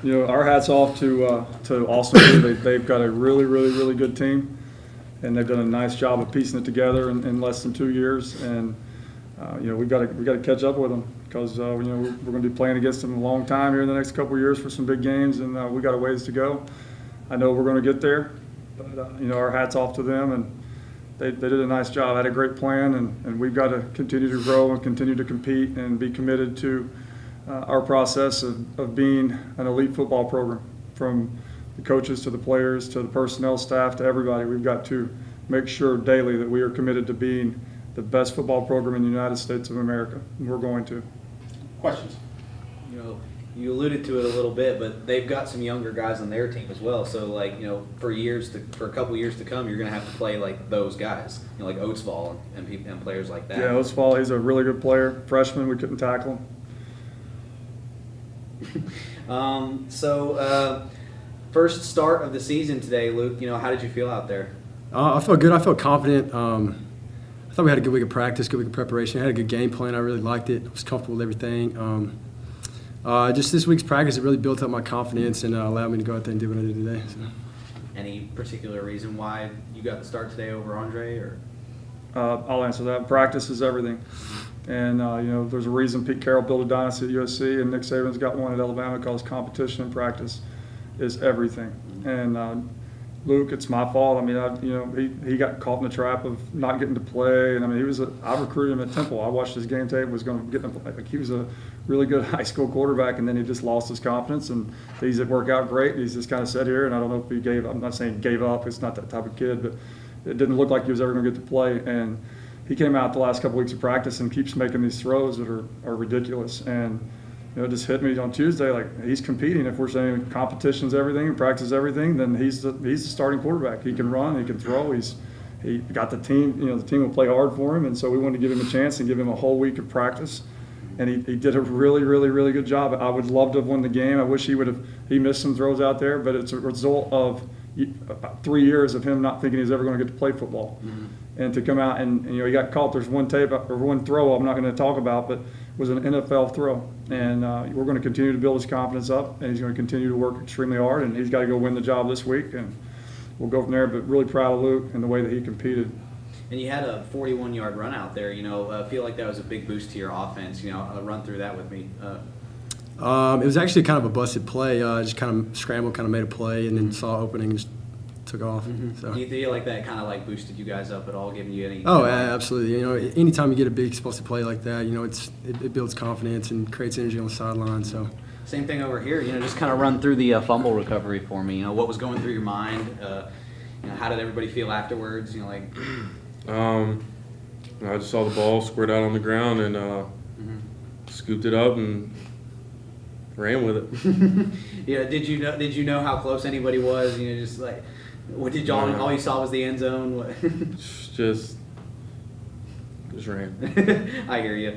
Our hats off to Austin Peay. They've got a really good team, and they've done a nice job of piecing it together in less than 2 years. And we've got to catch up with them because we're going to be playing against them a long time here in the next couple of years for some big games, and we got a ways to go. I know we're going to get there, but our hats off to them, and they did a nice job. Had a great plan, and we've got to continue to grow and continue to compete and be committed to our process of being an elite football program, from the coaches to the players to the personnel staff to everybody. We've got to make sure daily that we are committed to being the best football program in the United States of America, and we're going to. Questions? You alluded to it a little bit, but they've got some younger guys on their team as well. So, for a couple years to come, you're going to have to play like those guys, like Oatsvall and players like that. Yeah, Oatsvall, he's a really good player. Freshman, we couldn't tackle him. First start of the season today, Luke. How did you feel out there? I felt good. I felt confident. I thought we had a good week of practice, good week of preparation. I had a good game plan. I really liked it. I was comfortable with everything. Just this week's practice, it really built up my confidence and allowed me to go out there and do what I did today. So. Any particular reason why you got the start today over Andre? Or I'll answer that. Practice is everything. And, there's a reason Pete Carroll built a dynasty at USC and Nick Saban's got one at Alabama because competition and practice is everything. And Luke, it's my fault. I mean, he got caught in the trap of not getting to play. And, I mean, I recruited him at Temple. I watched his game tape, was going to get him to play. Like, he was a really good high school quarterback, and then he just lost his confidence. And things that work out great. He's just kind of sat here, and I don't know if he I'm not saying gave up. It's not that type of kid, but it didn't look like he was ever going to get to play. And he came out the last couple weeks of practice and keeps making these throws that are ridiculous. And it just hit me on Tuesday, like, he's competing. If we're saying competition's everything and practice is everything, then he's the starting quarterback. He can run, he can throw. He got the team. The team will play hard for him, and so we wanted to give him a chance and give him a whole week of practice. And he did a really good job. I would love to have won the game. I wish he missed some throws out there, but it's a result of about 3 years of him not thinking he's ever going to get to play football. Mm-hmm. And to come out and he got caught. There's one throw I'm not going to talk about, but it was an NFL throw. And we're going to continue to build his confidence up, and he's going to continue to work extremely hard. And he's got to go win the job this week, and we'll go from there. But really proud of Luke and the way that he competed. And you had a 41-yard run out there. I feel like that was a big boost to your offense. Run through that with me. It was actually kind of a busted play. Just kind of scrambled, kind of made a play, and then saw opening and just took off. Mm-hmm. So. Do you feel like that kind of like boosted you guys up at all, giving you any? Oh, absolutely. Anytime you get a big explosive play like that, it builds confidence and creates energy on the sideline. So. Same thing over here. Just kind of run through the fumble recovery for me. What was going through your mind? How did everybody feel afterwards? I just saw the ball squirt out on the ground and scooped it up and ran with it. Yeah. Did you know how close anybody was? Just like, what did y'all? All you saw was the end zone. What? just ran. I hear you.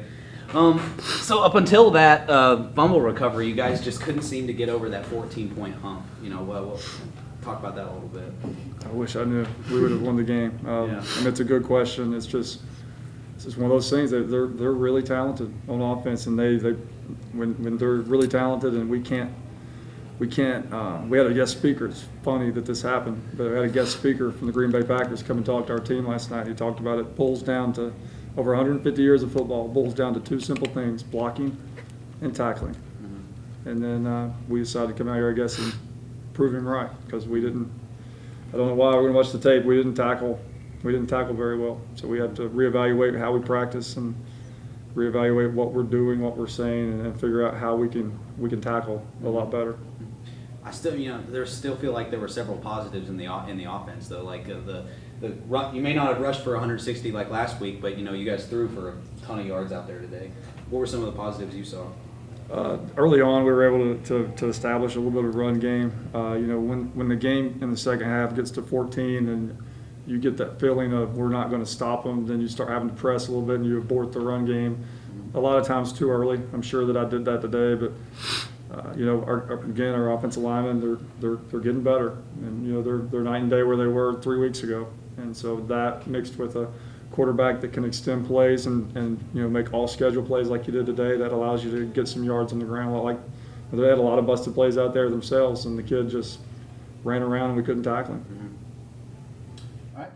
So up until that fumble recovery, you guys just couldn't seem to get over that 14-point hump. We'll talk about that a little bit. I wish I knew we would have won the game. And it's a good question. It's just one of those things that they're really talented on offense, and they when they're really talented, and we can't. We had a guest speaker. It's funny that this happened, but we had a guest speaker from the Green Bay Packers come and talk to our team last night. He talked about it boils down to over 150 years of football. Boils down to two simple things: blocking and tackling. Mm-hmm. And then we decided to come out here, I guess, and prove him right because we didn't. I don't know why we're going to watch the tape. We didn't tackle very well. So we had to reevaluate how we practice and reevaluate what we're doing, what we're saying, and figure out how we can tackle a lot better. I still, there still feel like there were several positives in the offense though. Like the run, you may not have rushed for 160 like last week, but you guys threw for a ton of yards out there today. What were some of the positives you saw? Early on, we were able to establish a little bit of run game. When the game in the second half gets to 14 and you get that feeling of we're not going to stop them, then you start having to press a little bit and you abort the run game. A lot of times too early. I'm sure that I did that today, but our offensive linemen they're getting better, and they're night and day where they were 3 weeks ago, and so that mixed with a quarterback that can extend plays and make all schedule plays like you did today, that allows you to get some yards on the ground They had a lot of busted plays out there themselves, and the kid just ran around and we couldn't tackle him. All right.